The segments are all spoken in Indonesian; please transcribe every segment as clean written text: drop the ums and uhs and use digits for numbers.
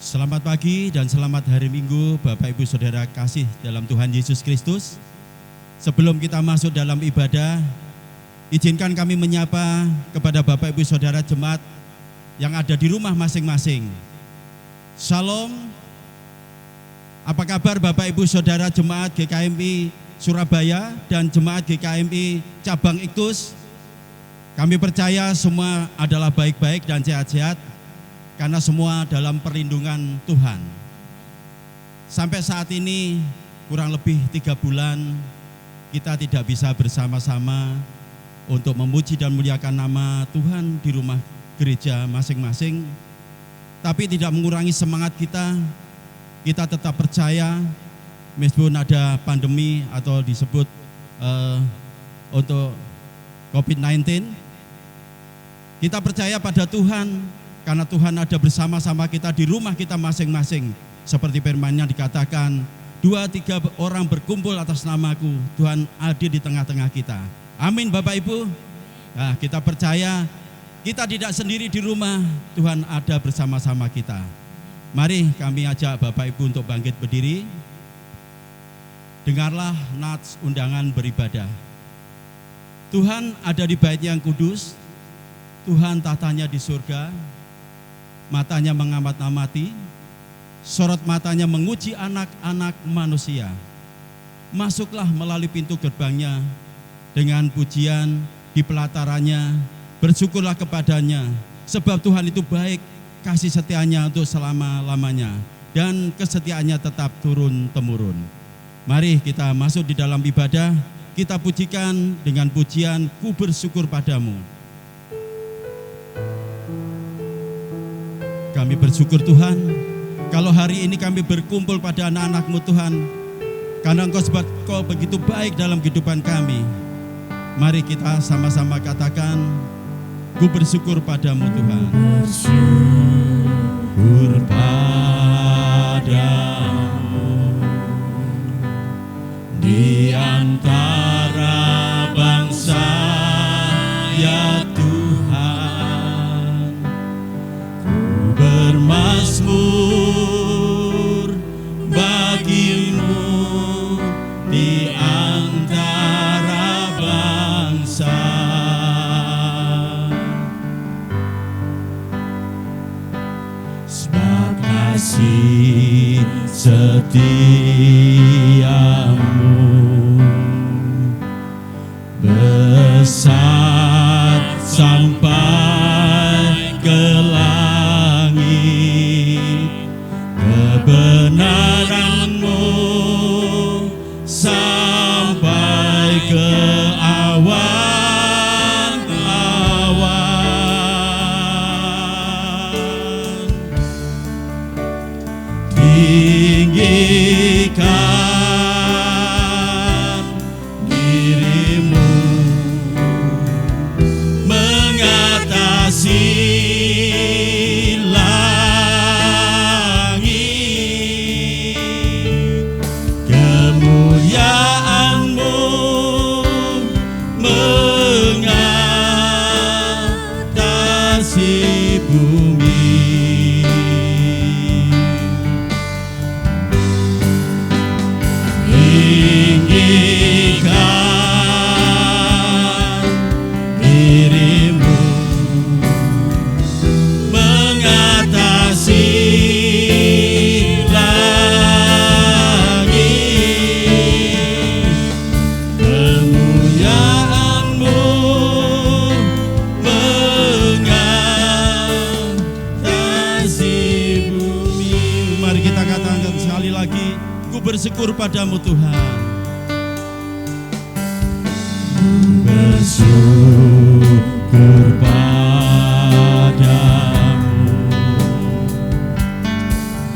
Selamat pagi dan selamat hari Minggu Bapak Ibu Saudara kasih dalam Tuhan Yesus Kristus. Sebelum kita masuk dalam ibadah, izinkan kami menyapa kepada Bapak Ibu Saudara jemaat yang ada di rumah masing-masing. Shalom. Apa kabar Bapak Ibu Saudara jemaat GKMI Surabaya dan jemaat GKMI Cabang Iktus? Kami percaya semua adalah baik-baik dan sehat-sehat, karena semua dalam perlindungan Tuhan. Sampai saat ini kurang lebih 3 bulan kita tidak bisa bersama-sama untuk memuji dan muliakan nama Tuhan di rumah gereja masing-masing. Tapi tidak mengurangi semangat kita. Kita tetap percaya meskipun ada pandemi atau disebut untuk COVID-19. Kita percaya pada Tuhan, karena Tuhan ada bersama-sama kita di rumah kita masing-masing. Seperti firman-Nya dikatakan, 2-3 orang berkumpul atas namaku, Tuhan hadir di tengah-tengah kita. Amin Bapak Ibu. Nah, kita percaya kita tidak sendiri di rumah, Tuhan ada bersama-sama kita. Mari kami ajak Bapak Ibu untuk bangkit berdiri. Dengarlah nats undangan beribadah. Tuhan ada di Bait yang kudus, Tuhan tatanya di surga. Matanya mengamat-amati, sorot matanya menguji anak-anak manusia. Masuklah melalui pintu gerbangnya, dengan pujian di pelatarannya, bersyukurlah kepadanya, sebab Tuhan itu baik, kasih setianya untuk selama-lamanya, dan kesetiaannya tetap turun-temurun. Mari kita masuk di dalam ibadah, kita pujikan dengan pujian, ku bersyukur padamu. Kami bersyukur Tuhan, kalau hari ini kami berkumpul pada anak-anak-Mu Tuhan, karena Engkau begitu baik dalam kehidupan kami. Mari kita sama-sama katakan, ku bersyukur padamu Tuhan. Bersyukur padamu di antara bangsa ya bermazmur bagimu di antara bangsa. Sebab kasih setiamu besar sampai ke kebenaranmu sampai ke awan-awan. Tinggikan dirimu mengatasi bersyukur padamu Tuhan. Bersyukur padamu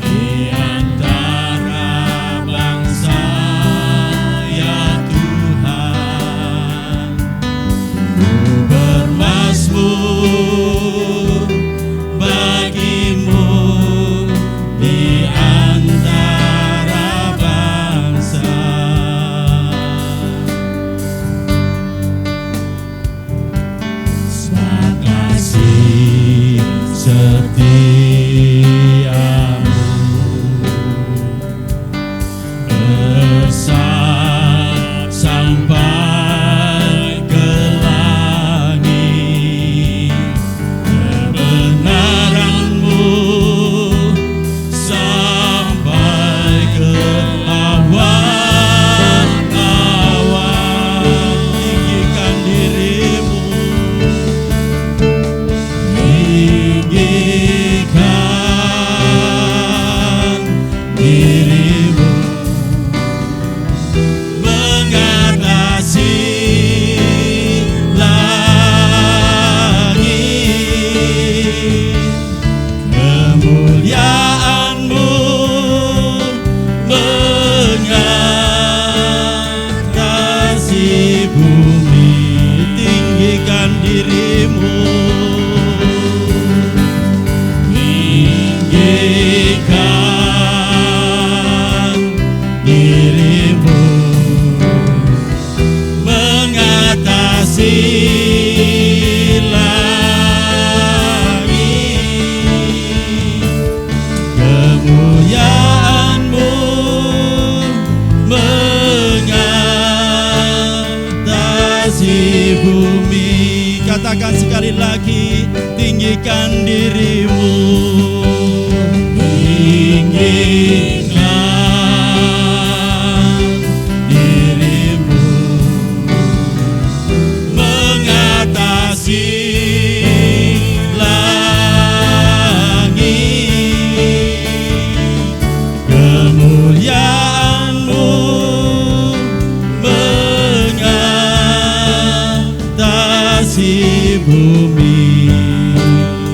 di antara bangsa ya Tuhan. Ku bermazmur bagimu di antara bangsa. tinggikan dirimu, tinggikan dirimu, mengatasi langit, kemuliaan-Mu mengatasi bumi,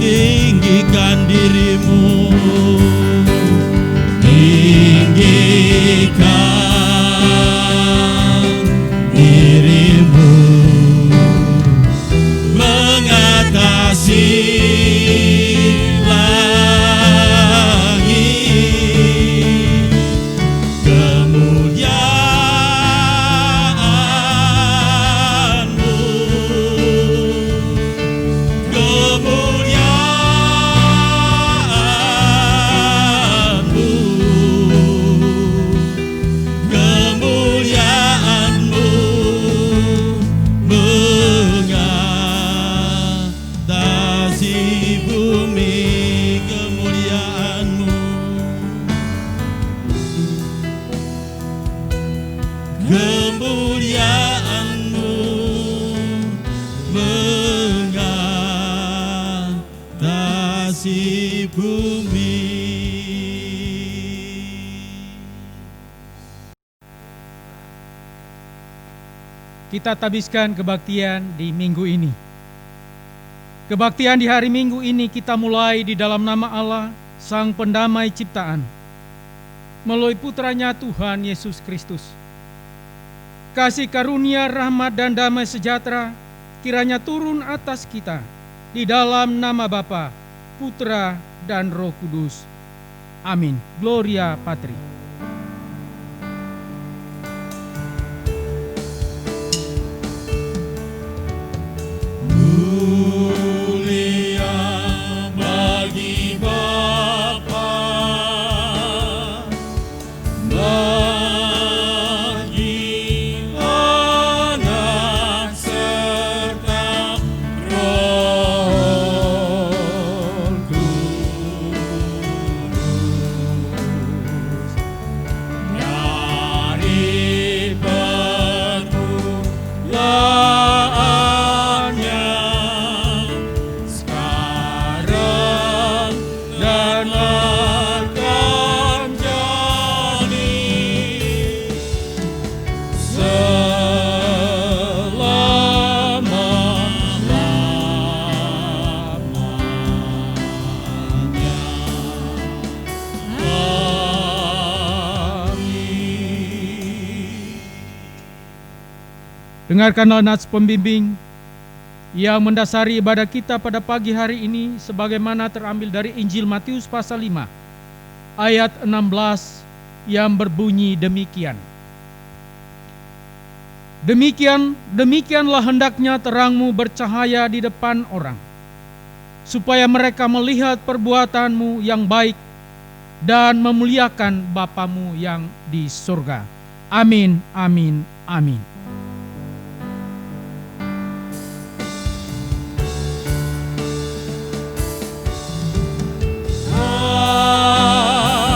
tinggikan dirimu, tinggikan dirimu, mengatasi langit, kemuliaan-Mu, kemuliaan-Mu, kemuliaan-Mu mengatasi bumi, kemuliaan-Mu, kemuliaan-Mu mengatasi bumi. Kita tabiskan kebaktian di minggu ini. Kebaktian di hari Minggu ini kita mulai di dalam nama Allah, Sang Pendamai Ciptaan, melalui putranya Tuhan Yesus Kristus. Kasih karunia, rahmat, dan damai sejahtera kiranya turun atas kita di dalam nama Bapa, Putra, dan Roh Kudus. Amin. Gloria Patri. Mulia bagi Bapa, bagi Anak serta Roh Kudus, dari permulaannya, sekarang dan akan jadi, selama-lamanya. Amin. Dengarkanlah nats pembimbing yang mendasari ibadah kita pada pagi hari ini sebagaimana terambil dari Injil Matius pasal 5 ayat 16 yang berbunyi demikian. Demikianlah hendaknya terangmu bercahaya di depan orang, supaya mereka melihat perbuatanmu yang baik dan memuliakan Bapamu yang di surga. Amin, amin, amin.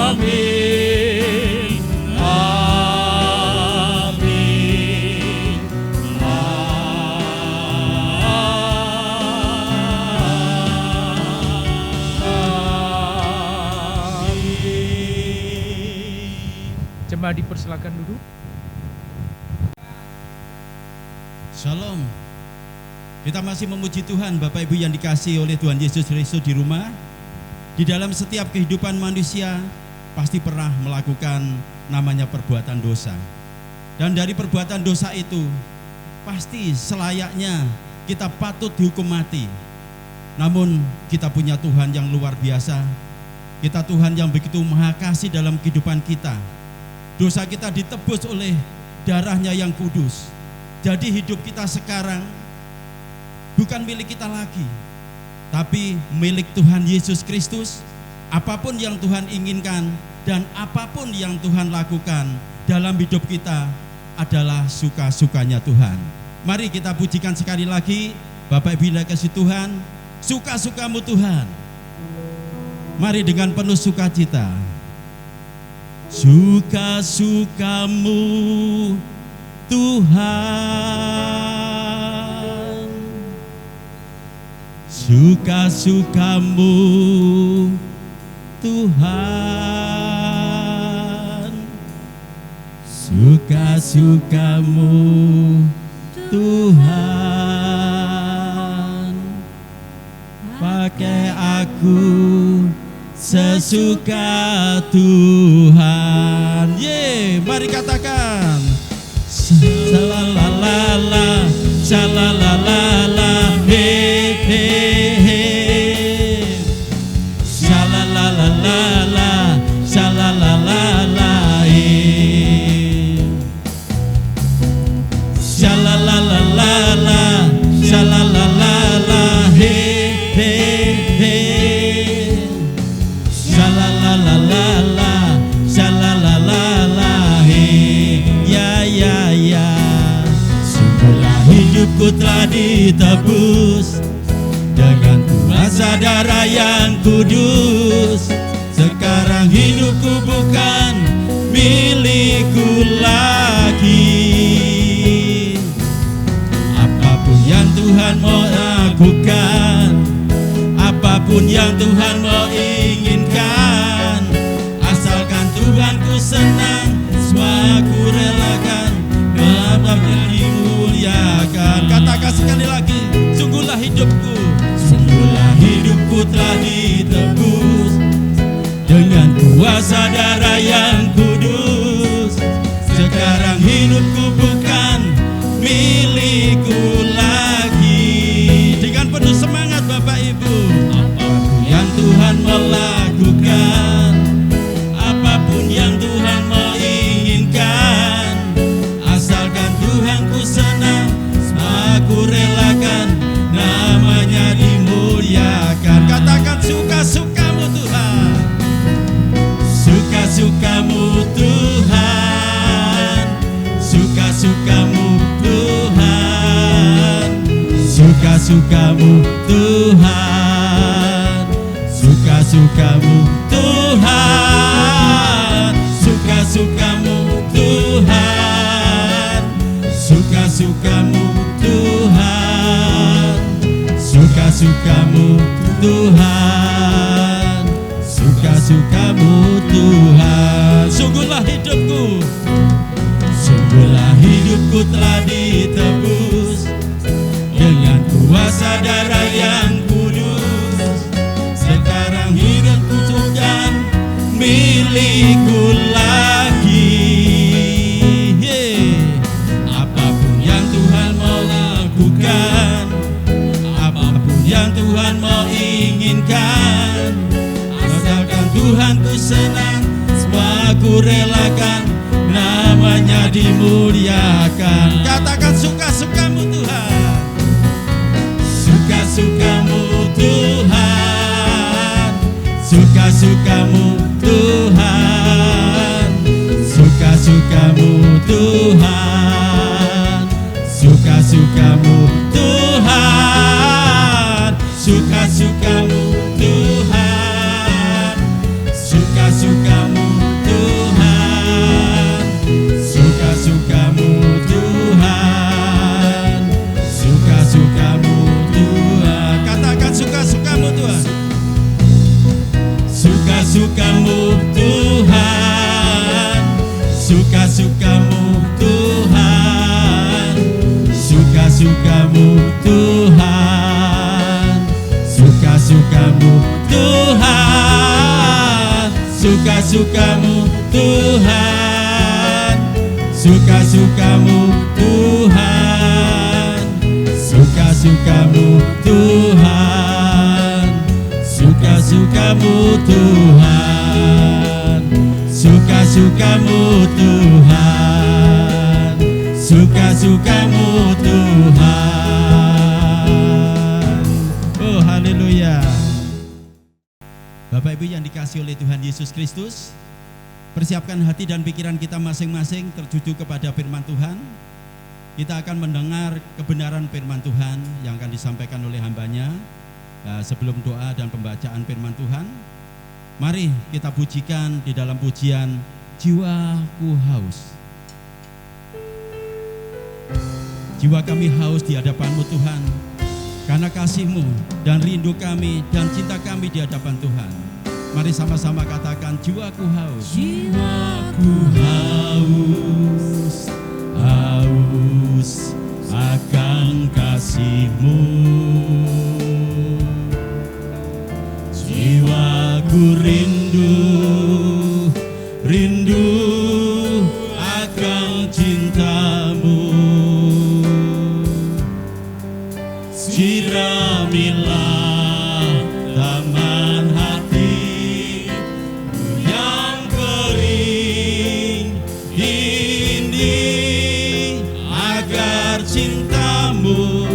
Amin, amin, amin. Coba dipersilakan duduk. Shalom. Kita masih memuji Tuhan, Bapak Ibu yang dikasihi oleh Tuhan Yesus Kristus di rumah. Di dalam setiap kehidupan manusia pasti pernah melakukan namanya perbuatan dosa. Dan dari perbuatan dosa itu pasti selayaknya kita patut dihukum mati. Namun kita punya Tuhan yang luar biasa. Kita Tuhan yang begitu maha kasih dalam kehidupan kita. Dosa kita ditebus oleh darahnya yang kudus. Jadi hidup kita sekarang bukan milik kita lagi, tapi milik Tuhan Yesus Kristus. Apapun yang Tuhan inginkan dan apapun yang Tuhan lakukan dalam hidup kita adalah suka-sukanya Tuhan. Mari kita pujikan sekali lagi Bapak Ibu yang dikasihi Tuhan. suka-sukamu Tuhan. Mari dengan penuh sukacita. Suka-sukamu Tuhan, suka-sukamu Tuhan, suka-sukamu Tuhan, pakai aku sesuka Tuhan. Mari katakan. Shalalala, shalalala, he he he. Shalalala, shalalala, he. Shalalala, shalalala, he he he. Shalalala, shalalala, he. Ya. Sungguhlah hidupku telah ditebus dengan kuasa darah yang kudus. Sekarang hidupku bukan milikku lagi. Apapun yang Tuhan mau lakukan, apapun yang Tuhan mau inginkan, asalkan Tuhanku senang, semua aku relakan, namanya dimuliakan. Katakan sekali lagi, sungguhlah hidupku telah ditebus dengan kuasa darah yang kudus. Sekarang hidupku bukan milikku lagi. Dengan penuh semangat Bapak Ibu, apapun yang Tuhan mau lakukan, apapun yang Tuhan mau inginkan, asalkan Tuhanku senang, aku relakan, namanya dimuliakan. Katakan suka-sukamu Tuhan, suka-sukamu Tuhan, suka-sukamu Tuhan, suka-sukamu Tuhan, suka-sukamu Tuhan, suka-sukamu Tuhan, suka-sukamu Tuhan, suka-sukamu Tuhan, suka-sukamu Tuhan. Sungguhlah hidupku telah ditebus dengan kuasa darah yang kudus. Sekarang hidupku bukan milikku lagi. Apapun yang Tuhan mau lakukan, apapun yang Tuhan mau inginkan, asalkan Tuhanku senang, semua aku relakan, namanya dimuliakan. Katakan suka-sukamu Tuhan, suka-sukamu Tuhan, suka-sukamu Tuhan, suka-sukamu Tuhan, suka-sukamu Tuhan, suka-sukamu Tuhan, suka-sukamu Tuhan, suka-sukamu Tuhan, suka-sukamu Tuhan. Katakan suka-sukamu Tuhan, suka-sukamu Tuhan, suka-sukamu Tuhan, suka-sukamu Tuhan, suka-sukamu Tuhan, suka-sukamu Tuhan, suka-sukamu Tuhan, suka-sukamu Tuhan, suka-sukamu Tuhan, suka-sukamu Tuhan, suka-sukamu Tuhan. Oh haleluya. Bapak Ibu yang dikasihi oleh Tuhan Yesus Kristus, persiapkan hati dan pikiran kita masing-masing tertuju kepada firman Tuhan. Kita akan mendengar kebenaran firman Tuhan yang akan disampaikan oleh hambanya. Nah, sebelum doa dan pembacaan firman Tuhan, mari kita pujikan di dalam pujian Jiwaku Haus. Jiwa kami haus di hadapan-Mu Tuhan, karena kasih-Mu dan rindu kami dan cinta kami di hadapan Tuhan. Mari sama-sama katakan, jiwaku haus. Jiwaku haus, haus akan kasih-Mu. Jiwaku rindu, rindu akan cinta-Mu. Siramilah taman hati yang kering ini, agar cinta-Mu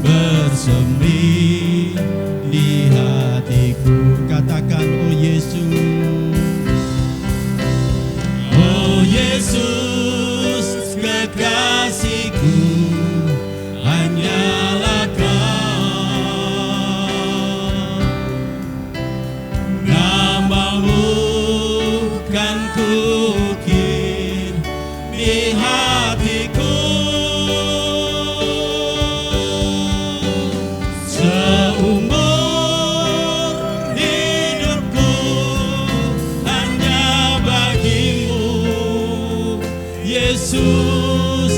bersemi di hatiku. Katakan, oh Yesus, oh Yesus, kekasihku, hanyalah Kau. Nama-Mu kan kukir di hatiku. Seumur hidupku hanya bagi-Mu, Yesus,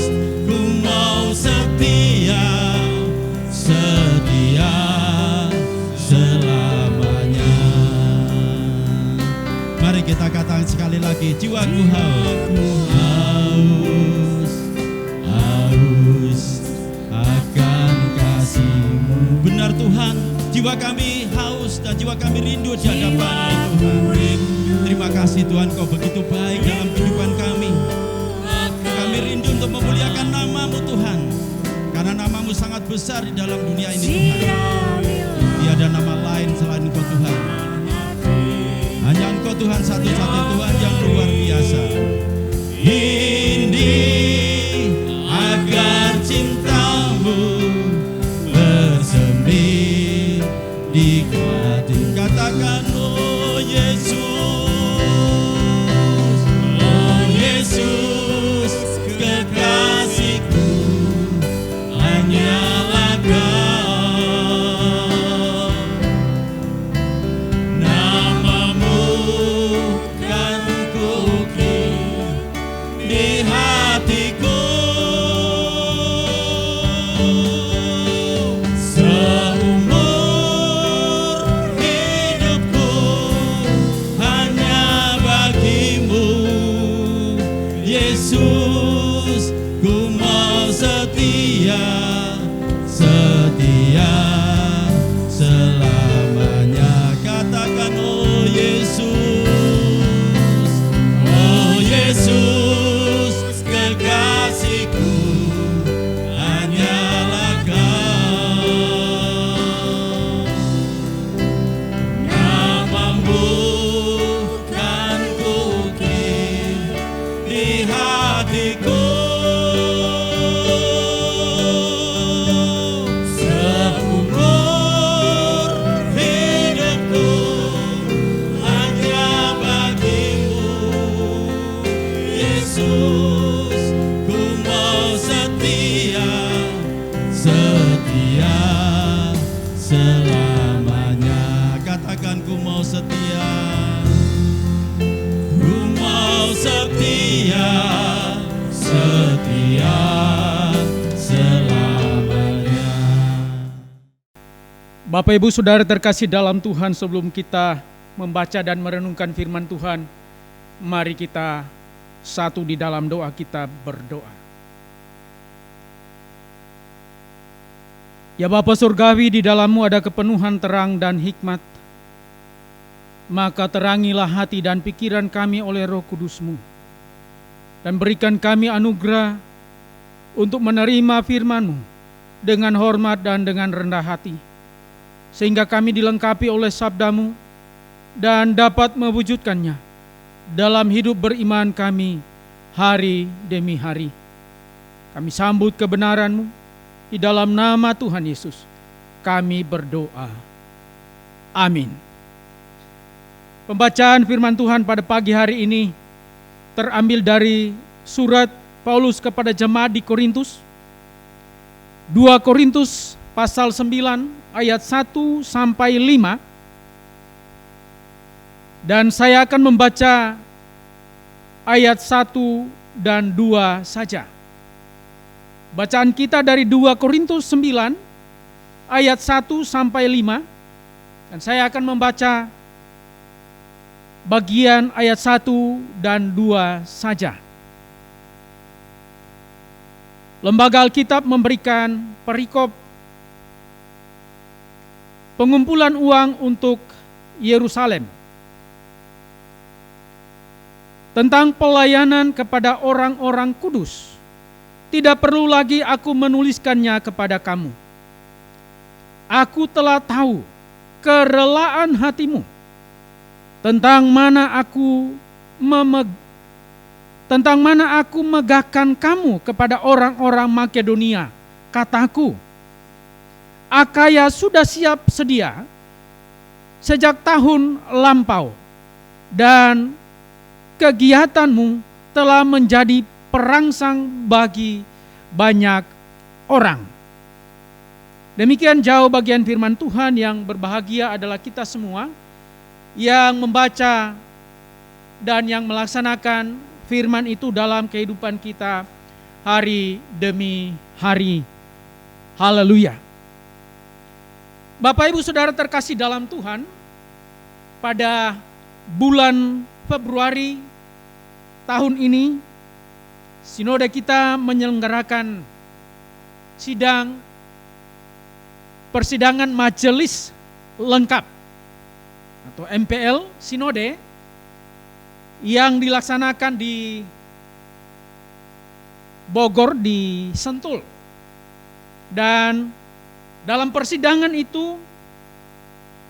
ku mau setia, setia selamanya. Mari kita katakan sekali lagi, jiwaku haus, haus akan kasih-Mu. Benar Tuhan, jiwa kami haus dan jiwa kami rindu di hadapan-Mu Tuhan. Terima kasih Tuhan, Kau begitu baik dalam kehidupan kami. Kami rindu untuk memuliakan nama-Mu Tuhan, karena nama-Mu sangat besar di dalam dunia ini Tuhan. Tiada nama lain selain Engkau Tuhan. Hanya Engkau Tuhan, satu-satunya Tuhan yang luar biasa. Ini agar cinta-Mu bersemi di hati. Katakan, oh Yesus, oh Yesus, kekasihku, hanyalah Kau. Nama-Mu kan kukir di hatiku. Seumur hidupku hanya bagi-Mu, Yesus, ku mau setia, setia selamanya. Katakan, oh Yesus, oh Yesus, kekasihku, hanyalah Kau. Nama-Mu kan kukir di hatiku. Seumur hidupku hanya bagi-Mu, Yesus, ku mau setia, setia selamanya. Katakan, ku mau setia, ku mau setia, setia selamanya. Bapak Ibu Saudara terkasih dalam Tuhan, sebelum kita membaca dan merenungkan firman Tuhan, mari kita satu di dalam doa kita berdoa. Ya Bapa Surgawi, di dalam-Mu ada kepenuhan terang dan hikmat. Maka terangilah hati dan pikiran kami oleh Roh Kudus-Mu, dan berikan kami anugerah untuk menerima firman-Mu dengan hormat dan dengan rendah hati, sehingga kami dilengkapi oleh sabda-Mu dan dapat mewujudkannya dalam hidup beriman kami hari demi hari. Kami sambut kebenaran-Mu di dalam nama Tuhan Yesus. kami berdoa. Amin. Pembacaan firman Tuhan pada pagi hari ini terambil dari surat Paulus kepada jemaat di Korintus. 2 Korintus pasal 9 ayat 1 sampai 5. Dan saya akan membaca ayat 1 dan 2 saja. Bacaan kita dari 2 Korintus 9 ayat 1 sampai 5. Dan saya akan membaca bagian ayat 1 dan 2 saja. Lembaga Alkitab memberikan perikop pengumpulan uang untuk Yerusalem. Tentang pelayanan kepada orang-orang kudus. Tidak perlu lagi aku menuliskannya kepada kamu. Aku telah tahu kerelaan hatimu, tentang mana aku megahkan kamu kepada orang-orang Makedonia. Kataku, Akaya sudah siap sedia sejak tahun lampau, dan kegiatanmu telah menjadi perangsang bagi banyak orang. Demikian jauh bagian firman Tuhan. Yang berbahagia adalah kita semua yang membaca dan yang melaksanakan firman itu dalam kehidupan kita hari demi hari. Haleluya. Bapak Ibu Saudara terkasih dalam Tuhan, pada bulan Februari tahun ini, sinode kita menyelenggarakan persidangan majelis lengkap atau MPL sinode yang dilaksanakan di Bogor, di Sentul. Dan dalam persidangan itu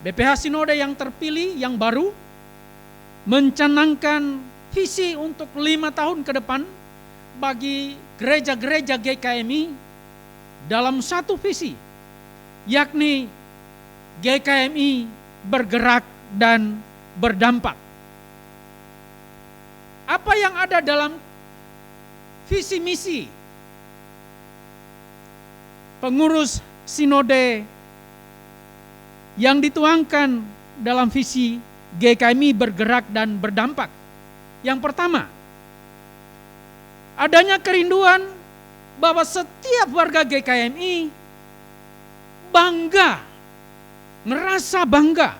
BPH Sinode yang terpilih, yang baru, mencanangkan visi untuk 5 tahun ke depan bagi gereja-gereja GKMI dalam satu visi, yakni GKMI bergerak dan berdampak. Apa yang ada dalam visi misi pengurus sinode yang dituangkan dalam visi GKMI bergerak dan berdampak? Yang pertama, adanya kerinduan bahwa setiap warga GKMI bangga, ngerasa bangga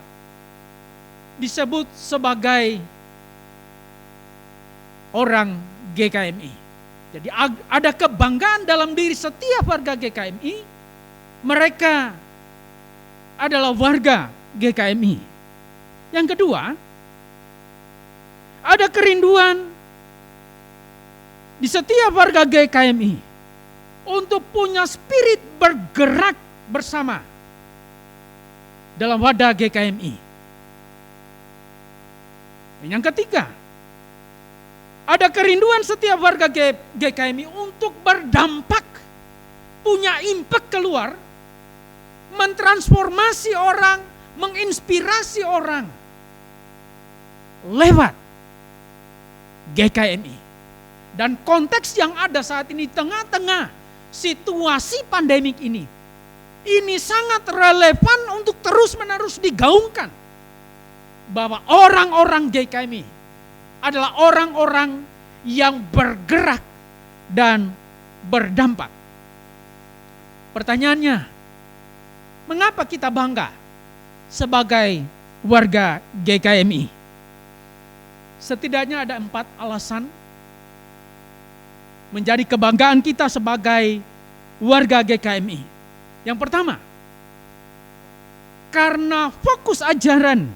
disebut sebagai orang GKMI. Jadi ada kebanggaan dalam diri setiap warga GKMI, mereka adalah warga GKMI. Yang kedua, ada kerinduan di setiap warga GKMI untuk punya spirit bergerak bersama dalam wadah GKMI. Yang ketiga, ada kerinduan setiap warga GKMI untuk berdampak, punya impact keluar, mentransformasi orang, menginspirasi orang lewat GKMI. Dan konteks yang ada saat ini, tengah-tengah situasi pandemik ini sangat relevan untuk terus-menerus digaungkan bahwa orang-orang GKMI adalah orang-orang yang bergerak dan berdampak. Pertanyaannya, mengapa kita bangga sebagai warga GKMI? Setidaknya ada 4 alasan menjadi kebanggaan kita sebagai warga GKMI. Yang pertama, karena fokus ajaran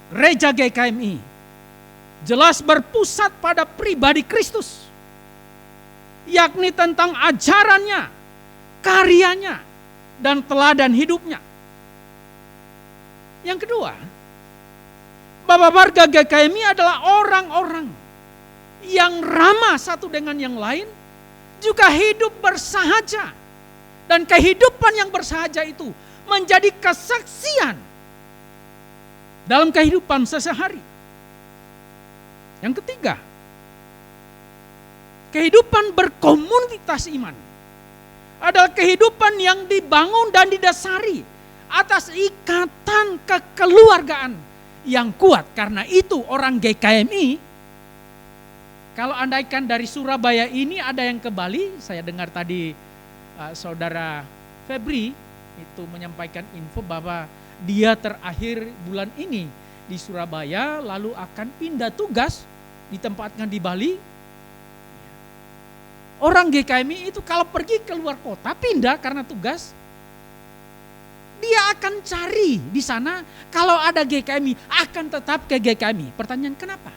gereja GKMI jelas berpusat pada pribadi Kristus, yakni tentang ajarannya, karyanya, dan teladan hidupnya. Yang kedua, bahwa warga GKMI adalah orang-orang yang ramah satu dengan yang lain, juga hidup bersahaja Dan kehidupan yang bersahaja itu menjadi kesaksian dalam kehidupan sehari-hari. Yang ketiga, kehidupan berkomunitas iman adalah kehidupan yang dibangun dan didasari atas ikatan kekeluargaan yang kuat. Karena itu orang GKMI, kalau andaikan dari Surabaya ini ada yang ke Bali, saya dengar tadi saudara Febri itu menyampaikan info bahwa dia terakhir bulan ini di Surabaya, lalu akan pindah tugas ditempatkan di Bali. Orang GKMI itu kalau pergi keluar kota, pindah karena tugas, dia akan cari di sana, kalau ada GKMI akan tetap ke GKMI. Pertanyaan kenapa?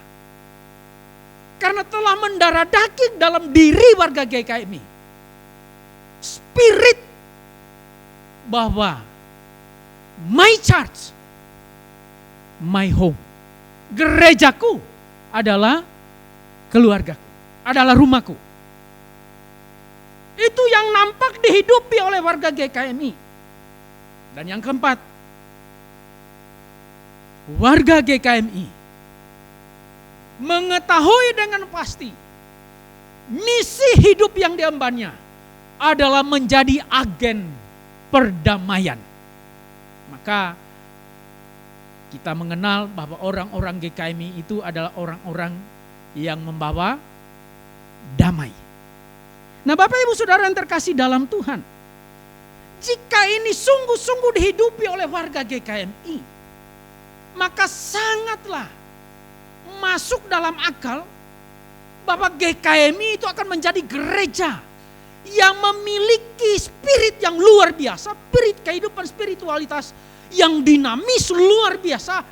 Karena telah mendarah daging dalam diri warga GKMI spirit bahwa my church, my home, gerejaku adalah keluargaku, adalah rumahku. Itu yang nampak dihidupi oleh warga GKMI. Dan yang keempat, warga GKMI mengetahui dengan pasti misi hidup yang diembannya adalah menjadi agen perdamaian. Maka kita mengenal bahwa orang-orang GKMI itu adalah orang-orang yang membawa damai. Nah, Bapak Ibu Saudara yang terkasih dalam Tuhan, jika ini sungguh-sungguh dihidupi oleh warga GKMI, maka sangatlah masuk dalam akal bahwa GKMI itu akan menjadi gereja yang memiliki spirit yang luar biasa, spirit kehidupan spiritualitas yang dinamis luar biasa,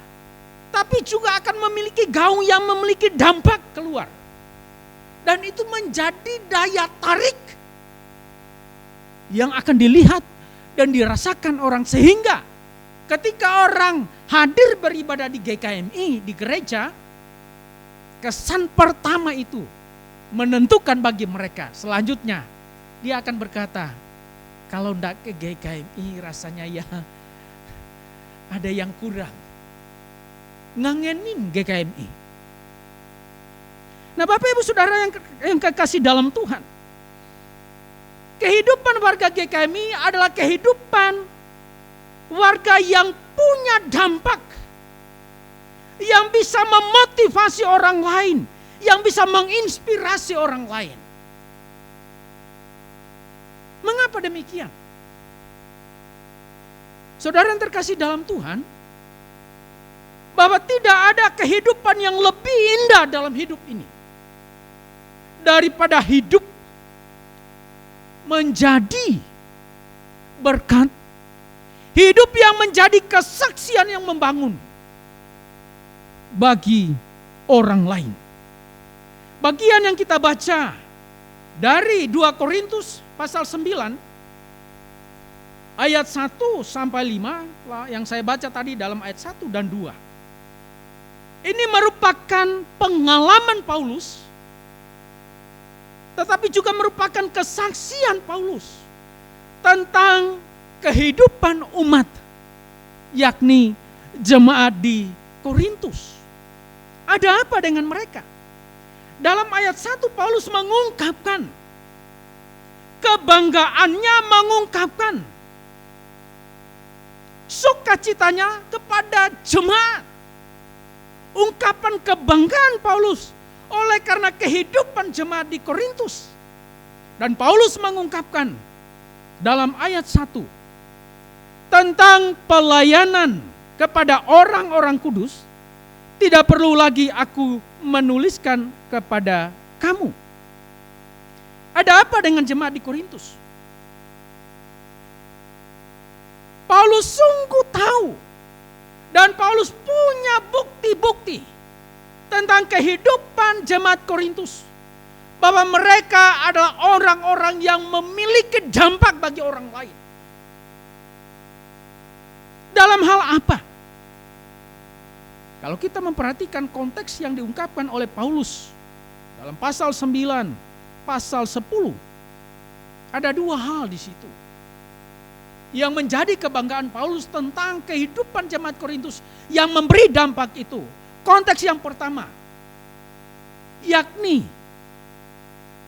tapi juga akan memiliki gaung yang memiliki dampak keluar. Dan itu menjadi daya tarik yang akan dilihat dan dirasakan orang, sehingga ketika orang hadir beribadah di GKMI, di gereja, kesan pertama itu menentukan bagi mereka. Selanjutnya dia akan berkata, kalau enggak ke GKMI rasanya ya ada yang kurang. Ngangenin GKMI. Nah, Bapak Ibu Saudara yang kekasih dalam Tuhan, kehidupan warga GKMI adalah kehidupan warga yang punya dampak, yang bisa memotivasi orang lain, yang bisa menginspirasi orang lain. Mengapa demikian? Saudara yang terkasih dalam Tuhan, bahwa tidak ada kehidupan yang lebih indah dalam hidup ini daripada hidup menjadi berkat, hidup yang menjadi kesaksian yang membangun bagi orang lain. Bagian yang kita baca dari 2 Korintus pasal 9 ayat 1 sampai 5 yang saya baca tadi dalam ayat 1 dan 2. Ini merupakan pengalaman Paulus, tetapi juga merupakan kesaksian Paulus tentang kehidupan umat, yakni jemaat di Korintus. Ada apa dengan mereka? Dalam ayat 1 Paulus mengungkapkan kebanggaannya, mengungkapkan sukacitanya kepada jemaat. Ungkapan kebanggaan Paulus oleh karena kehidupan jemaat di Korintus. Dan Paulus mengungkapkan dalam ayat 1 tentang pelayanan kepada orang-orang kudus. Tidak perlu lagi aku menuliskan kepada kamu. Ada apa dengan jemaat di Korintus? Paulus sungguh tahu dan Paulus punya bukti-bukti tentang kehidupan jemaat Korintus, bahwa mereka adalah orang-orang yang memiliki dampak bagi orang lain. Dalam hal apa? Kalau kita memperhatikan konteks yang diungkapkan oleh Paulus dalam pasal 9, pasal 10, ada 2 hal di situ. yang menjadi kebanggaan Paulus tentang kehidupan jemaat Korintus yang memberi dampak itu. Konteks yang pertama, yakni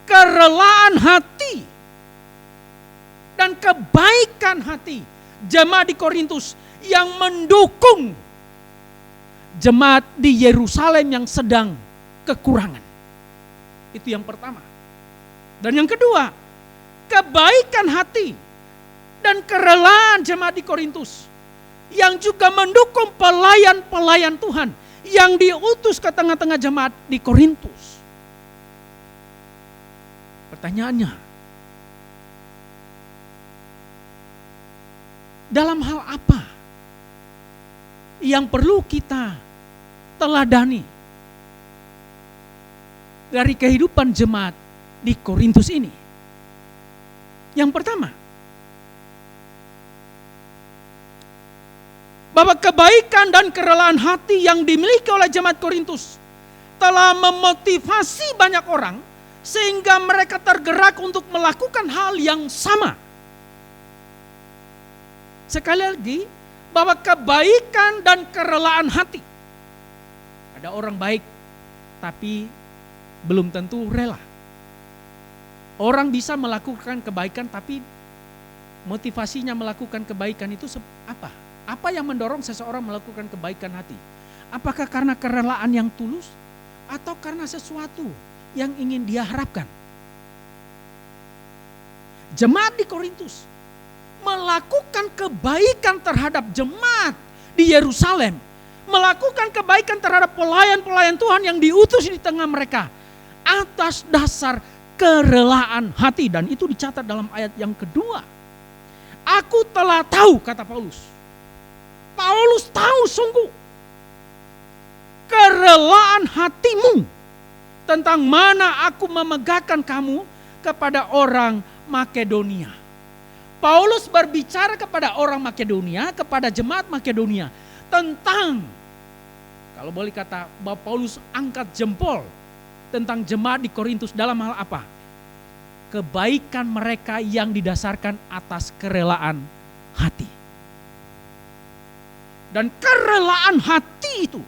kerelaan hati dan kebaikan hati jemaat di Korintus yang mendukung jemaat di Yerusalem yang sedang kekurangan. Itu yang pertama. Dan yang kedua, kebaikan hati dan kerelaan jemaat di Korintus yang juga mendukung pelayan-pelayan Tuhan yang diutus ke tengah-tengah jemaat di Korintus. Pertanyaannya, dalam hal apa yang perlu kita teladani dari kehidupan jemaat di Korintus ini? Yang pertama, bahwa kebaikan dan kerelaan hati yang dimiliki oleh jemaat Korintus telah memotivasi banyak orang sehingga mereka tergerak untuk melakukan hal yang sama. Sekali lagi, bahwa kebaikan dan kerelaan hati. Ada orang baik tapi belum tentu rela. Orang bisa melakukan kebaikan tapi motivasinya melakukan kebaikan itu apa? Apa yang mendorong seseorang melakukan kebaikan hati? Apakah karena kerelaan yang tulus atau karena sesuatu yang ingin dia harapkan? Jemaat di Korintus melakukan kebaikan terhadap jemaat di Yerusalem, melakukan kebaikan terhadap pelayan-pelayan Tuhan yang diutus di tengah mereka atas dasar kerelaan hati, dan itu dicatat dalam ayat yang kedua. Aku telah tahu, kata Paulus. Paulus tahu sungguh kerelaan hatimu tentang mana aku memegahkan kamu kepada orang Makedonia. Paulus berbicara kepada orang Makedonia, kepada jemaat Makedonia tentang, kalau boleh kata, bahwa Paulus angkat jempol tentang jemaat di Korintus dalam hal apa? Kebaikan mereka yang didasarkan atas kerelaan hati. Dan kerelaan hati itu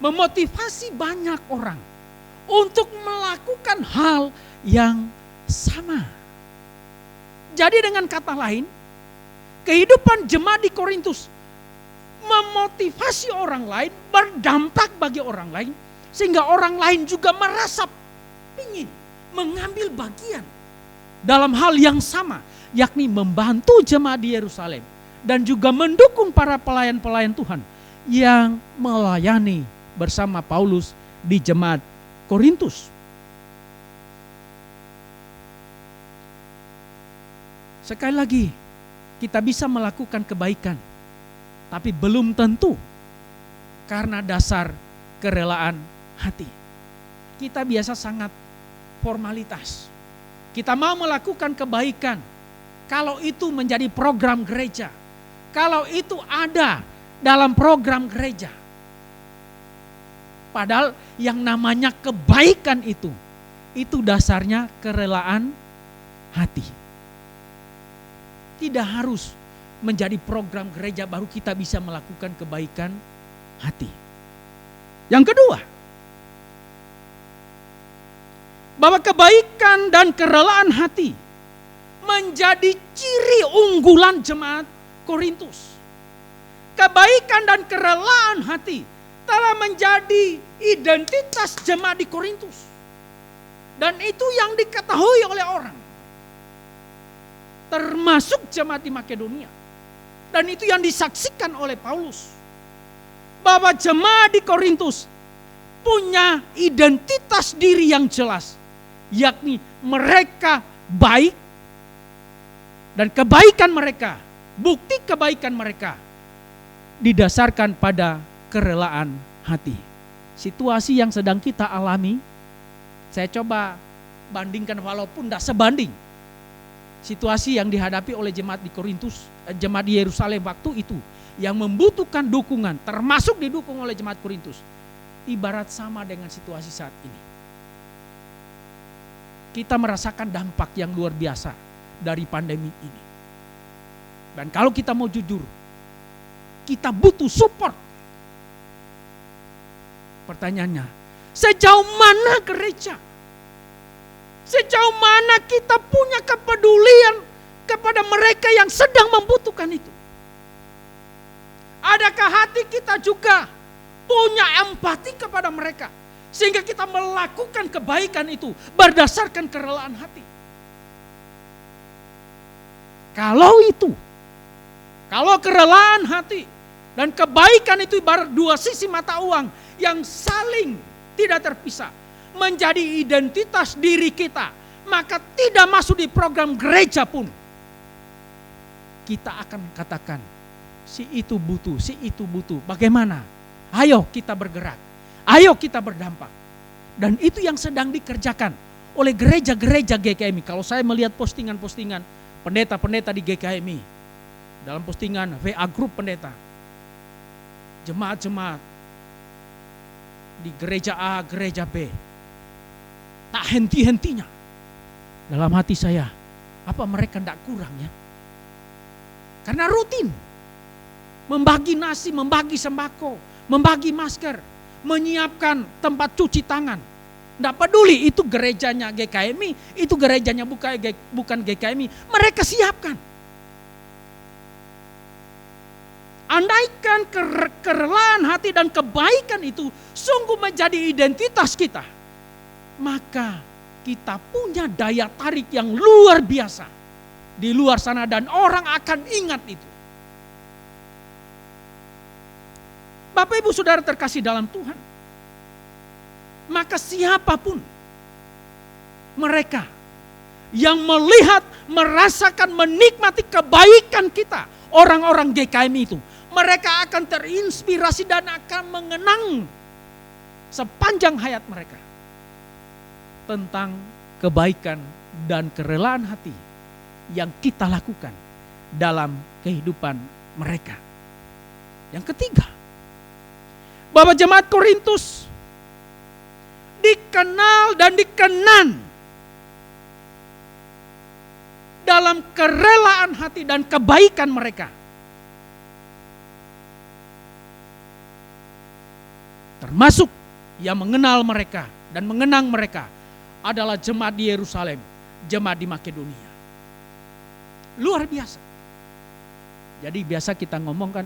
memotivasi banyak orang untuk melakukan hal yang sama. Jadi dengan kata lain, kehidupan jemaat di Korintus memotivasi orang lain, berdampak bagi orang lain, sehingga orang lain juga merasa ingin mengambil bagian dalam hal yang sama, yakni membantu jemaat di Yerusalem dan juga mendukung para pelayan-pelayan Tuhan yang melayani bersama Paulus di jemaat Korintus. Sekali lagi, kita bisa melakukan kebaikan, tapi belum tentu karena dasar kerelaan hati. Kita biasa sangat formalitas. Kita mau melakukan kebaikan kalau itu menjadi program gereja, kalau itu ada dalam program gereja. Padahal yang namanya kebaikan itu dasarnya kerelaan hati. Tidak harus menjadi program gereja baru kita bisa melakukan kebaikan hati. Yang kedua, bahwa kebaikan dan kerelaan hati menjadi ciri unggulan jemaat Korintus. Kebaikan dan kerelaan hati telah menjadi identitas jemaat di Korintus. Dan itu yang diketahui oleh orang, termasuk jemaat di Makedonia. Dan itu yang disaksikan oleh Paulus, bahwa jemaat di Korintus punya identitas diri yang jelas, yakni mereka baik, dan kebaikan mereka, bukti kebaikan mereka didasarkan pada kerelaan hati. Situasi yang sedang kita alami, saya coba bandingkan walaupun tidak sebanding situasi yang dihadapi oleh jemaat di Korintus, jemaat di Yerusalem waktu itu yang membutuhkan dukungan, termasuk didukung oleh jemaat Korintus, ibarat sama dengan situasi saat ini. Kita merasakan dampak yang luar biasa dari pandemi ini. Dan kalau kita mau jujur, kita butuh support. Pertanyaannya, sejauh mana gereja? Sejauh mana kita punya kepedulian kepada mereka yang sedang membutuhkan itu? Adakah hati kita juga punya empati kepada mereka, sehingga kita melakukan kebaikan itu berdasarkan kerelaan hati? Kalau kerelaan hati dan kebaikan itu ibarat dua sisi mata uang yang saling tidak terpisah, menjadi identitas diri kita, maka tidak masuk di program gereja pun kita akan katakan, si itu butuh. Bagaimana? Ayo kita bergerak, ayo kita berdampak. Dan itu yang sedang dikerjakan oleh gereja-gereja GKMI. Kalau saya melihat postingan-postingan pendeta-pendeta di GKMI, dalam postingan WA grup pendeta, jemaat-jemaat di gereja A, gereja B, tak henti-hentinya. Dalam hati saya, apa mereka tidak kurang ya? Karena rutin membagi nasi, membagi sembako, membagi masker, menyiapkan tempat cuci tangan. Tidak peduli itu gerejanya GKMI, itu gerejanya bukan GKMI, mereka siapkan. Andaikan kerelaan hati dan kebaikan itu sungguh menjadi identitas kita, maka kita punya daya tarik yang luar biasa di luar sana dan orang akan ingat itu. Bapak Ibu Saudara terkasih dalam Tuhan, maka siapapun mereka yang melihat, merasakan, menikmati kebaikan kita, orang-orang GKMI itu, mereka akan terinspirasi dan akan mengenang sepanjang hayat mereka tentang kebaikan dan kerelaan hati yang kita lakukan dalam kehidupan mereka. Yang ketiga, bahwa jemaat Korintus dikenal dan dikenan dalam kerelaan hati dan kebaikan mereka. Termasuk yang mengenal mereka dan mengenang mereka adalah jemaat di Yerusalem, jemaat di Makedonia. Luar biasa. Jadi biasa kita ngomongkan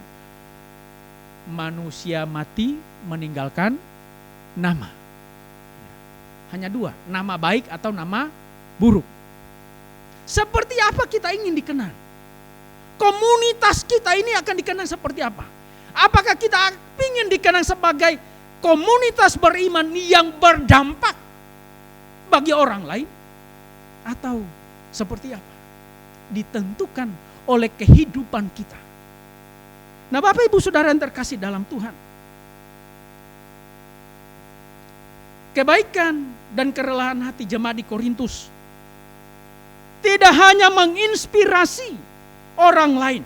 manusia mati meninggalkan nama. Hanya dua, nama baik atau nama buruk. Seperti apa kita ingin dikenal? Komunitas kita ini akan dikenal seperti apa? Apakah kita ingin dikenal sebagai komunitas beriman yang berdampak bagi orang lain? Atau seperti apa? Ditentukan oleh kehidupan kita. Nah, Bapak Ibu Saudara yang terkasih dalam Tuhan, kebaikan dan kerelaan hati jemaat di Korintus tidak hanya menginspirasi orang lain,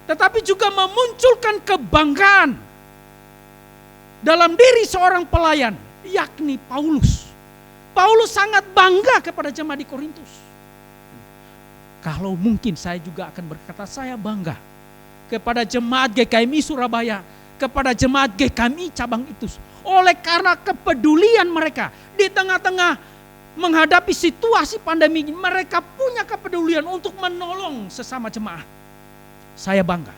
tetapi juga memunculkan kebanggaan dalam diri seorang pelayan, yakni Paulus. Paulus sangat bangga kepada jemaat di Korintus. Kalau mungkin saya juga akan berkata, saya bangga kepada jemaat GKMI Surabaya, kepada jemaat GKMI cabang itu. Oleh karena kepedulian mereka di tengah-tengah menghadapi situasi pandemi, mereka punya kepedulian untuk menolong sesama jemaat. Saya bangga.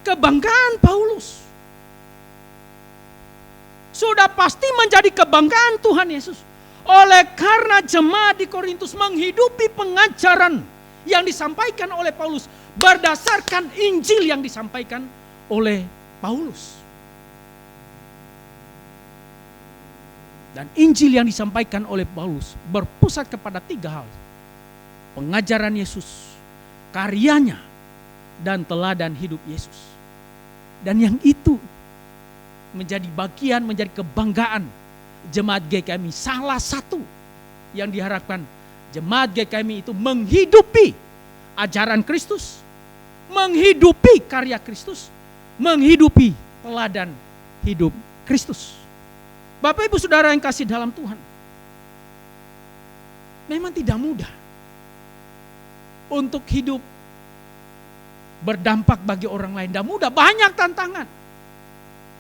Kebanggaan Paulus sudah pasti menjadi kebanggaan Tuhan Yesus. Oleh karena jemaat di Korintus menghidupi pengajaran yang disampaikan oleh Paulus berdasarkan Injil yang disampaikan oleh Paulus. Dan Injil yang disampaikan oleh Paulus berpusat kepada tiga hal: pengajaran Yesus, karyanya, dan teladan hidup Yesus. Dan yang itu menjadi bagian, menjadi kebanggaan jemaat GKMI. Salah satu yang diharapkan jemaat GKMI itu menghidupi ajaran Kristus, menghidupi karya Kristus, menghidupi teladan hidup Kristus. Bapak Ibu Saudara yang kasih dalam Tuhan, memang tidak mudah untuk hidup berdampak bagi orang lain. Dan mudah, banyak tantangan.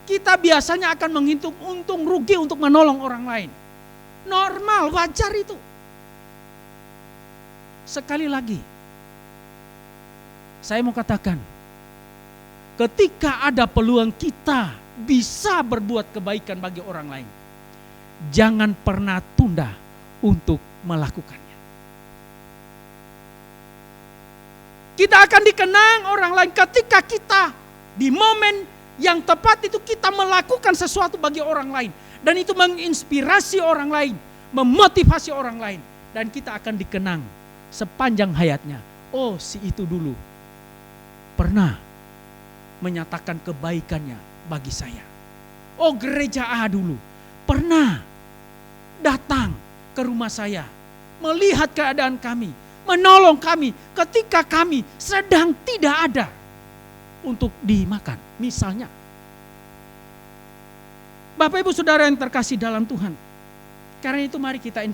Kita biasanya akan menghitung untung rugi untuk menolong orang lain. Normal, wajar itu. Sekali lagi, saya mau katakan, ketika ada peluang kita bisa berbuat kebaikan bagi orang lain, jangan pernah tunda untuk melakukannya. Kita akan dikenang orang lain ketika kita di momen yang tepat itu kita melakukan sesuatu bagi orang lain. Dan itu menginspirasi orang lain, memotivasi orang lain. Dan kita akan dikenang sepanjang hayatnya. Oh, si itu dulu pernah menyatakan kebaikannya bagi saya. Oh, gereja A dulu pernah datang ke rumah saya, melihat keadaan kami, menolong kami ketika kami sedang tidak ada untuk dimakan, misalnya. Bapak Ibu Saudara yang terkasih dalam Tuhan, karena itu mari kita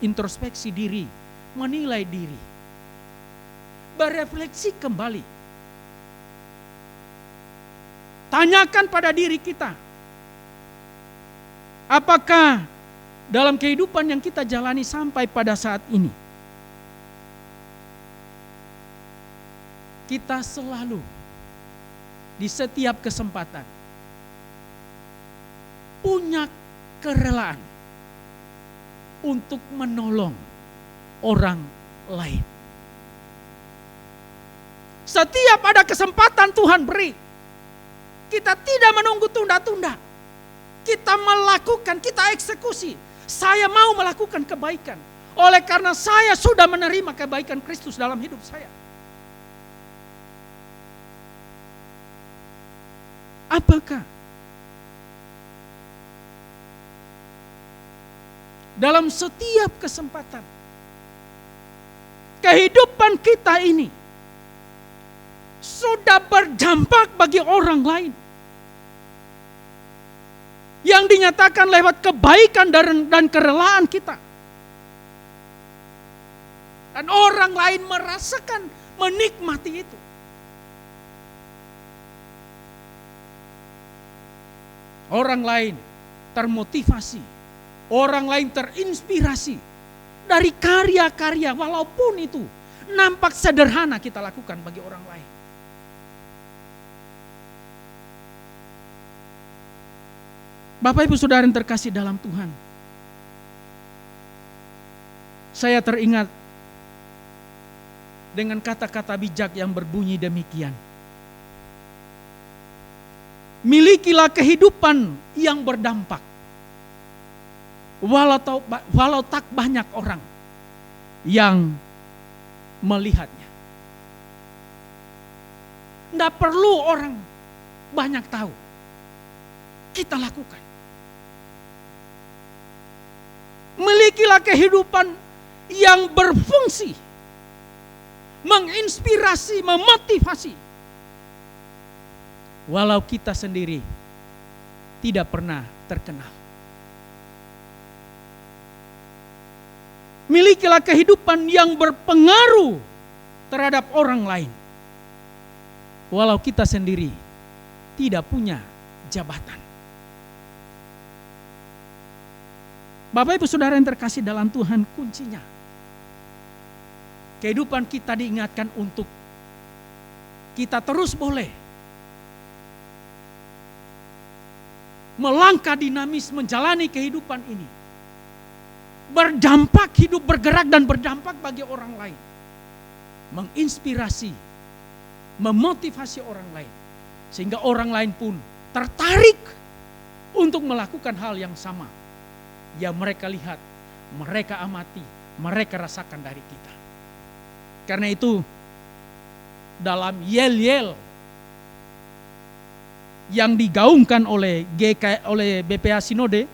introspeksi diri, menilai diri, berefleksi kembali. Tanyakan pada diri kita, apakah dalam kehidupan yang kita jalani sampai pada saat ini, kita selalu di setiap kesempatan punya kerelaan untuk menolong orang lain. Setiap ada kesempatan Tuhan beri, kita tidak menunggu tunda-tunda. Kita melakukan, kita eksekusi. Saya mau melakukan kebaikan. Oleh karena saya sudah menerima kebaikan Kristus dalam hidup saya. Apakah dalam setiap kesempatan kehidupan kita ini sudah berdampak bagi orang lain, yang dinyatakan lewat kebaikan dan kerelaan kita, dan orang lain merasakan, menikmati itu? Orang lain termotivasi, orang lain terinspirasi dari karya-karya, walaupun itu nampak sederhana kita lakukan bagi orang lain. Bapak Ibu Saudara yang terkasih dalam Tuhan, saya teringat dengan kata-kata bijak yang berbunyi demikian. Milikilah kehidupan yang berdampak, walau tak banyak orang yang melihatnya. Tidak perlu orang banyak tahu, kita lakukan. Milikilah kehidupan yang berfungsi, menginspirasi, memotivasi, walau kita sendiri tidak pernah terkenal. Milikilah kehidupan yang berpengaruh terhadap orang lain, walau kita sendiri tidak punya jabatan. Bapak Ibu Saudara yang terkasih dalam Tuhan, kuncinya kehidupan kita diingatkan untuk kita terus boleh melangkah dinamis menjalani kehidupan ini, berdampak, hidup bergerak dan berdampak bagi orang lain, menginspirasi, memotivasi orang lain, sehingga orang lain pun tertarik untuk melakukan hal yang sama yang mereka lihat, mereka amati, mereka rasakan dari kita. Karena itu dalam yel-yel yang digaungkan oleh BPA Sinode,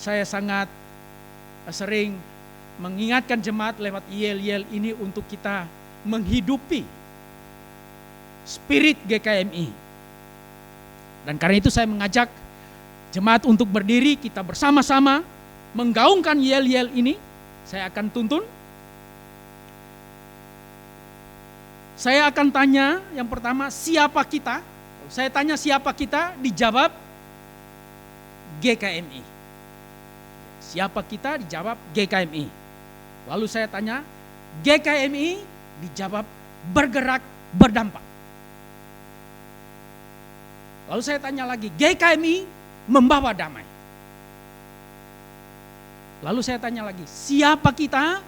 saya sangat sering mengingatkan jemaat lewat yel-yel ini untuk kita menghidupi spirit GKMI. Dan karena itu saya mengajak jemaat untuk berdiri, kita bersama-sama menggaungkan yel-yel ini. Saya akan tuntun. Saya akan tanya yang pertama, siapa kita? Saya tanya siapa kita, dijawab GKMI. Siapa kita, dijawab GKMI. Lalu saya tanya, GKMI, dijawab bergerak berdampak. Lalu saya tanya lagi, GKMI membawa damai. Lalu saya tanya lagi, siapa kita?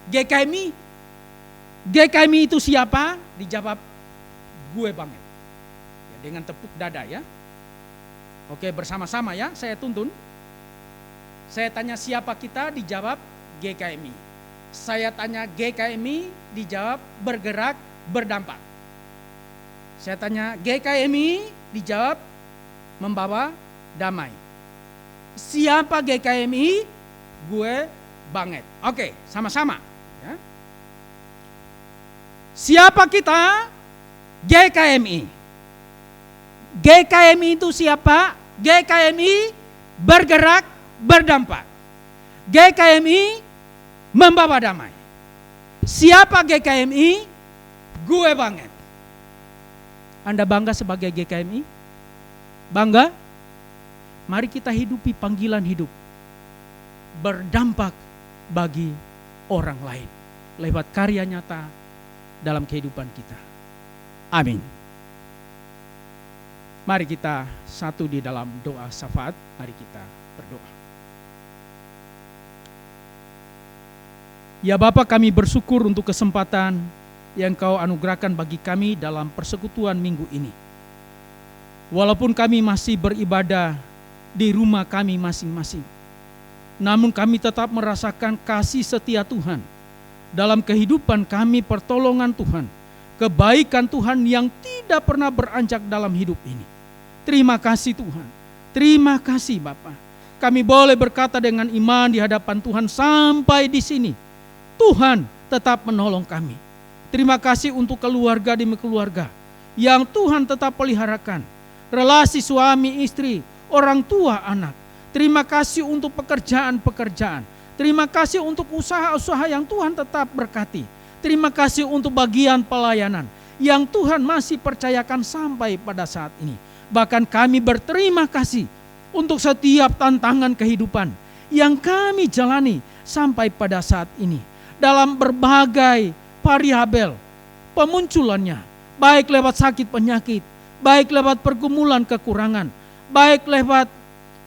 GKMI. GKMI itu siapa? Dijawab, gue banget. Ya, dengan tepuk dada ya. Oke, bersama-sama ya, saya tuntun. Saya tanya siapa kita? Dijawab GKMI. Saya tanya GKMI, dijawab bergerak berdampak. Saya tanya GKMI, dijawab membawa damai. Siapa GKMI? Gue banget. Oke, sama-sama. Ya. Siapa kita? GKMI. GKMI itu siapa? GKMI bergerak berdampak. GKMI membawa damai. Siapa GKMI? Gue banget. Anda bangga sebagai GKMI? Bangga? Mari kita hidupi panggilan hidup. Berdampak bagi orang lain. Lewat karya nyata dalam kehidupan kita. Amin. Mari kita satu di dalam doa syafaat. Mari kita berdoa. Ya Bapa, kami bersyukur untuk kesempatan yang Kau anugerahkan bagi kami dalam persekutuan minggu ini. Walaupun kami masih beribadah di rumah kami masing-masing, namun kami tetap merasakan kasih setia Tuhan dalam kehidupan kami, pertolongan Tuhan, kebaikan Tuhan yang tidak pernah beranjak dalam hidup ini. Terima kasih Tuhan, terima kasih Bapa. Kami boleh berkata dengan iman di hadapan Tuhan sampai di sini. Tuhan tetap menolong kami. Terima kasih untuk keluarga demi keluarga yang Tuhan tetap peliharakan. Relasi suami istri, orang tua anak. Terima kasih untuk pekerjaan-pekerjaan. Terima kasih untuk usaha-usaha yang Tuhan tetap berkati. Terima kasih untuk bagian pelayanan yang Tuhan masih percayakan sampai pada saat ini. Bahkan kami berterima kasih untuk setiap tantangan kehidupan yang kami jalani sampai pada saat ini. Dalam berbagai variabel pemunculannya, baik lewat sakit penyakit, baik lewat pergumulan kekurangan, baik lewat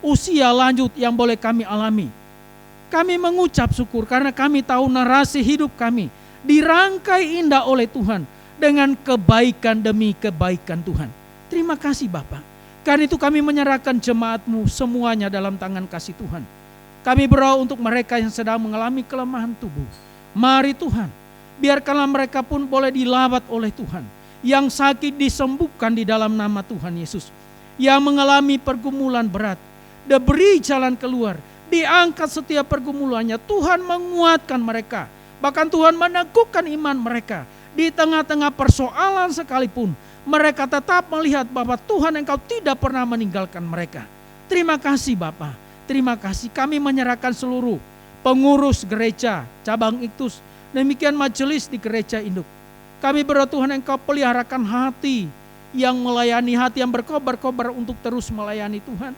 usia lanjut yang boleh kami alami. Kami mengucap syukur karena kami tahu narasi hidup kami dirangkai indah oleh Tuhan dengan kebaikan demi kebaikan Tuhan. Terima kasih Bapa. Karena itu kami menyerahkan jemaat-Mu semuanya dalam tangan kasih Tuhan. Kami berdoa untuk mereka yang sedang mengalami kelemahan tubuh. Mari Tuhan, biarkanlah mereka pun boleh dilawat oleh Tuhan. Yang sakit disembuhkan di dalam nama Tuhan Yesus. Yang mengalami pergumulan berat, diberi jalan keluar, diangkat setiap pergumulannya. Tuhan menguatkan mereka. Bahkan Tuhan meneguhkan iman mereka. Di tengah-tengah persoalan sekalipun, mereka tetap melihat bahwa Tuhan Engkau tidak pernah meninggalkan mereka. Terima kasih Bapa. Terima kasih, kami menyerahkan seluruh pengurus gereja cabang Iktus, demikian majelis di gereja induk. Kami berdoa Tuhan Engkau peliharakan hati yang melayani, hati yang berkobar-kobar untuk terus melayani Tuhan.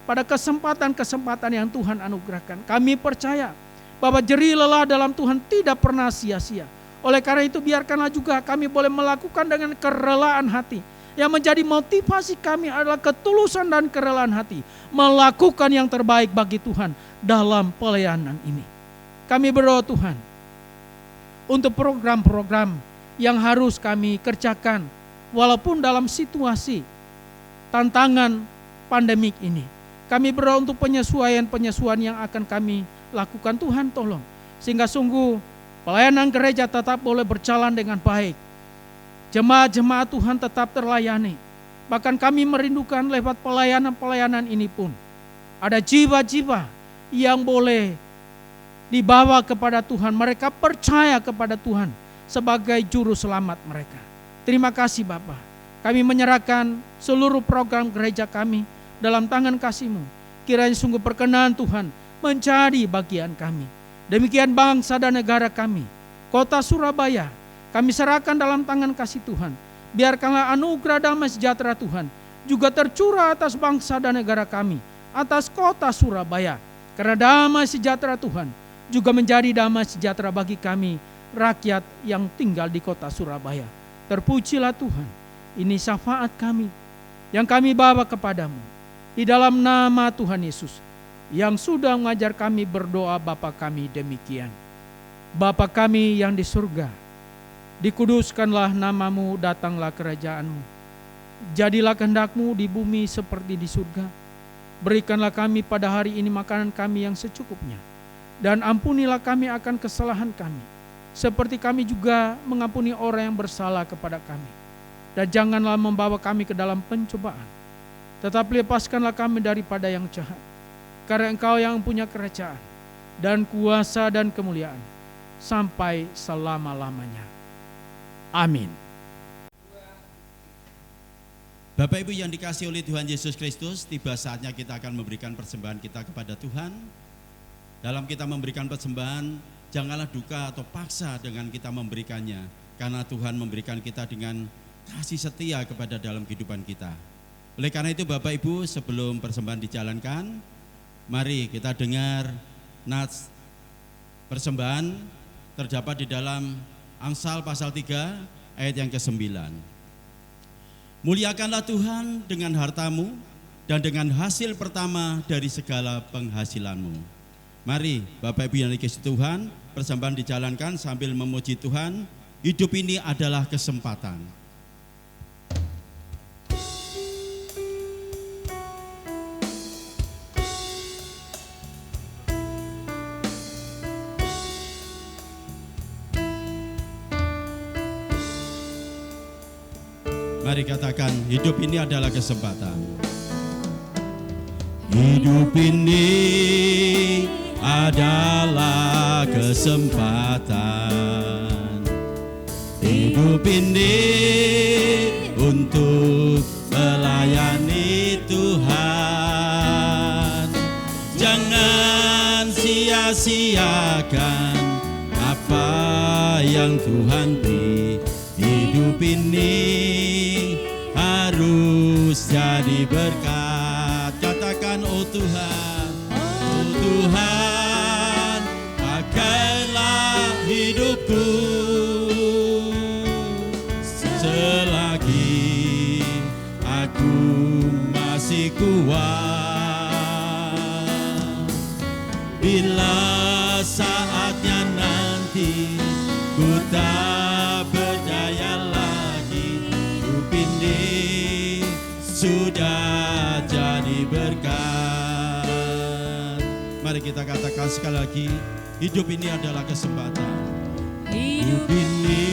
Pada kesempatan-kesempatan yang Tuhan anugerahkan, kami percaya bahwa jerih lelah dalam Tuhan tidak pernah sia-sia. Oleh karena itu biarkanlah juga kami boleh melakukan dengan kerelaan hati. Yang menjadi motivasi kami adalah ketulusan dan kerelaan hati. Melakukan yang terbaik bagi Tuhan dalam pelayanan ini. Kami berdoa Tuhan untuk program-program yang harus kami kerjakan walaupun dalam situasi tantangan pandemik ini. Kami berdoa untuk penyesuaian-penyesuaian yang akan kami lakukan. Tuhan tolong sehingga sungguh pelayanan gereja tetap boleh berjalan dengan baik. Jemaat-jemaat Tuhan tetap terlayani. Bahkan kami merindukan lewat pelayanan-pelayanan ini pun ada jiwa-jiwa yang boleh dibawa kepada Tuhan. Mereka percaya kepada Tuhan sebagai juru selamat mereka. Terima kasih Bapa. Kami menyerahkan seluruh program gereja kami dalam tangan kasih-Mu. Kiranya sungguh perkenan Tuhan menjadi bagian kami. Demikian bangsa dan negara kami, kota Surabaya, kami serahkan dalam tangan kasih Tuhan. Biarkanlah anugerah damai sejahtera Tuhan juga tercurah atas bangsa dan negara kami, atas kota Surabaya. Karena damai sejahtera Tuhan juga menjadi damai sejahtera bagi kami, rakyat yang tinggal di kota Surabaya. Terpujilah Tuhan, ini syafaat kami yang kami bawa kepadamu. Di dalam nama Tuhan Yesus yang sudah mengajar kami berdoa Bapa kami demikian. Bapa kami yang di surga, dikuduskanlah namamu, datanglah kerajaanmu. Jadilah kehendak-Mu di bumi seperti di surga. Berikanlah kami pada hari ini makanan kami yang secukupnya. Dan ampunilah kami akan kesalahan kami, seperti kami juga mengampuni orang yang bersalah kepada kami. Dan janganlah membawa kami ke dalam pencobaan, tetapi lepaskanlah kami daripada yang jahat. Karena Engkau yang punya kerajaan dan kuasa dan kemuliaan sampai selama-lamanya. Amin. Bapak Ibu yang dikasihi oleh Tuhan Yesus Kristus, tiba saatnya kita akan memberikan persembahan kita kepada Tuhan. Dalam kita memberikan persembahan, janganlah duka atau paksa dengan kita memberikannya, karena Tuhan memberikan kita dengan kasih setia kepada dalam kehidupan kita. Oleh karena itu Bapak Ibu, sebelum persembahan dijalankan, mari kita dengar nats persembahan terdapat di dalam Amsal pasal 3 ayat yang ke-9. Muliakanlah Tuhan dengan hartamu dan dengan hasil pertama dari segala penghasilanmu. Mari Bapak Ibu yang dikasihi Tuhan, persembahan dijalankan sambil memuji Tuhan. Hidup ini adalah kesempatan. Mari katakan, hidup ini adalah kesempatan. Hidup ini adalah kesempatan. Hidup ini untuk melayani Tuhan. Jangan sia-siakan apa yang Tuhan beri. Hidup ini harus jadi berkat. Katakan, oh Tuhan, oh Tuhan, pakailah hidupku selagi aku masih kuat. Bila saatnya nanti ku tak berdaya lagi, hidup ini sudah jadi berkat. Mari kita katakan sekali lagi, hidup ini adalah kesempatan. Hidup ini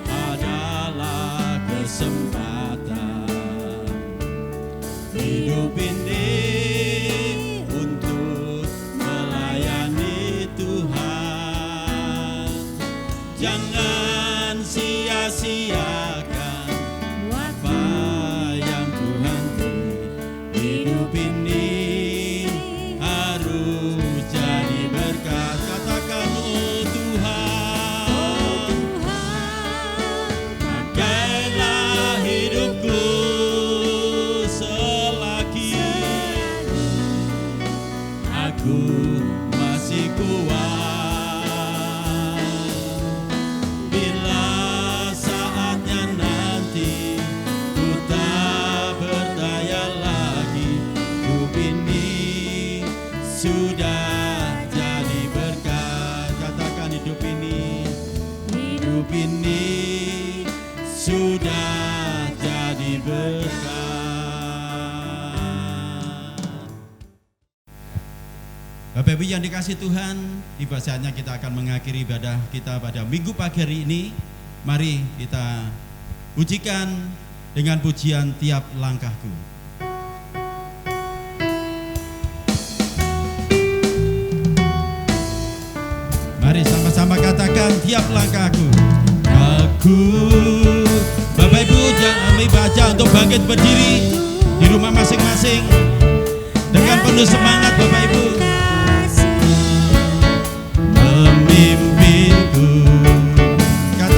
adalah kesempatan. Hidup ini untuk melayani Tuhan. Jangan sia-siakan apa yang Tuhan beri. Hidup ini harus jadi berkat. Katakan, oh Tuhan, pakailah hidupku selagi aku masih kuat. Bila saatnya nanti ku tak berdaya lagi, hidup ini sudah jadi berkat. Katakan, hidup ini sudah jadi berkat. Bapak Ibu yang dikasihi Tuhan, tiba saatnya kita akan mengakhiri ibadah kita pada minggu pagi hari ini. Mari kita pujikan dengan pujian Tiap Langkahku. Mari sama-sama katakan, tiap langkahku. Aku, Bapak Ibu kami baca untuk bangkit berdiri di rumah masing-masing dengan penuh semangat Bapak Ibu. Memimpinku, katakan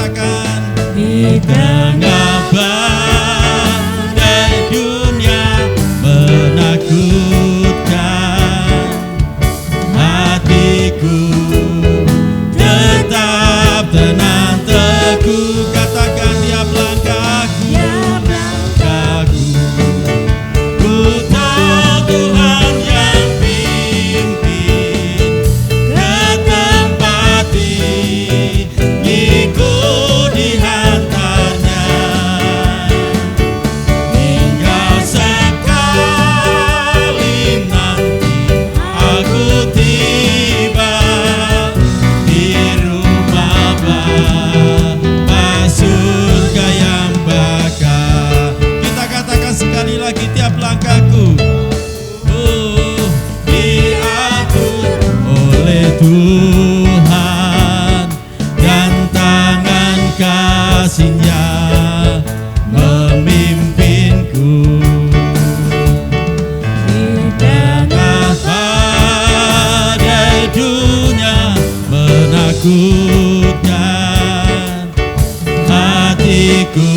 sekali lagi tiap langkahku. Oh, diatur oleh Tuhan dan tangan kasih-Nya memimpinku. Di tengah badai dunia menakutkan, hatiku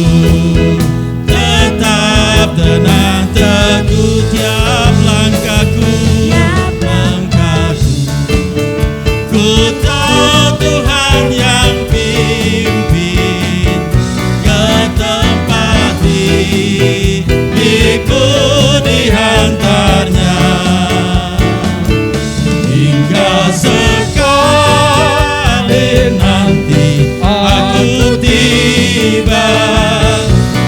tetap tenang teguh tiap langkahku. Ku tahu Tuhan yang pimpin ke tempat diriku dihantarnya, hingga sekali nanti aku tiba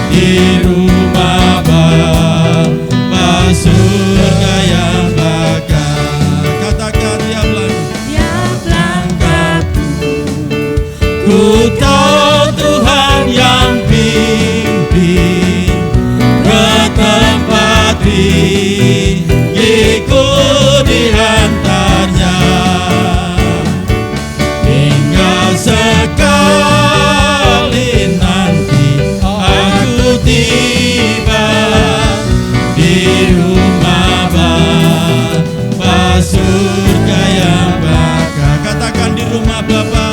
di rumah Bapa surga yang bakal. Katakan tiap langkahku, ku tahu Tuhan yang pimpin ke tempat diriku dihantarnya, hingga sekali nanti aku tiba di rumah Bapa surga yang bakal. Katakan di rumah Bapa,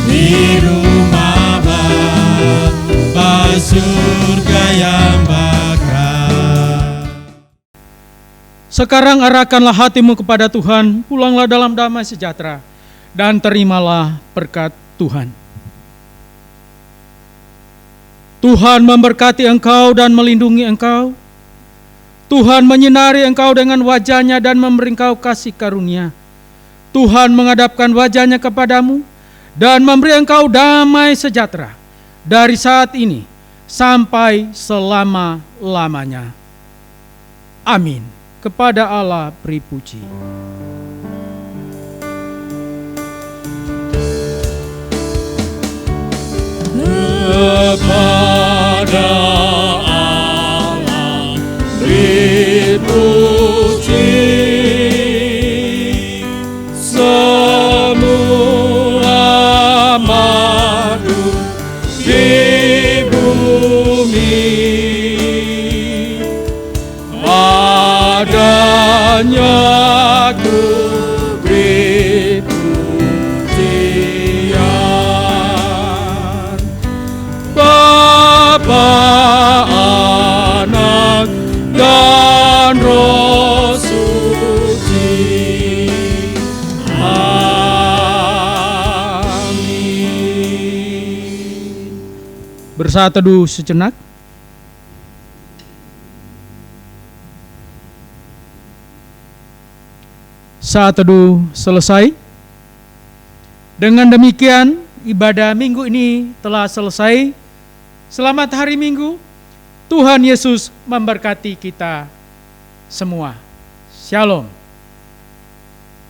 di rumah Bapa surga yang bakal. Sekarang arahkanlah hatimu kepada Tuhan, pulanglah dalam damai sejahtera, dan terimalah berkat Tuhan. Tuhan memberkati engkau dan melindungi engkau. Tuhan menyinari engkau dengan wajah-Nya dan memberi engkau kasih karunia. Tuhan menghadapkan wajah-Nya kepadamu dan memberi engkau damai sejahtera dari saat ini sampai selama-lamanya. Amin. Kepada Allah beri puji. Kepada Allah beri puji, semua makhluk di bumi, padanya ku beri pujian. Bapa, Anak, dan Roh Suci. Amin. Bersaat teduh sejenak. Saat teduh selesai. Dengan demikian, ibadah minggu ini telah selesai. Selamat hari Minggu. Tuhan Yesus memberkati kita semua. Shalom.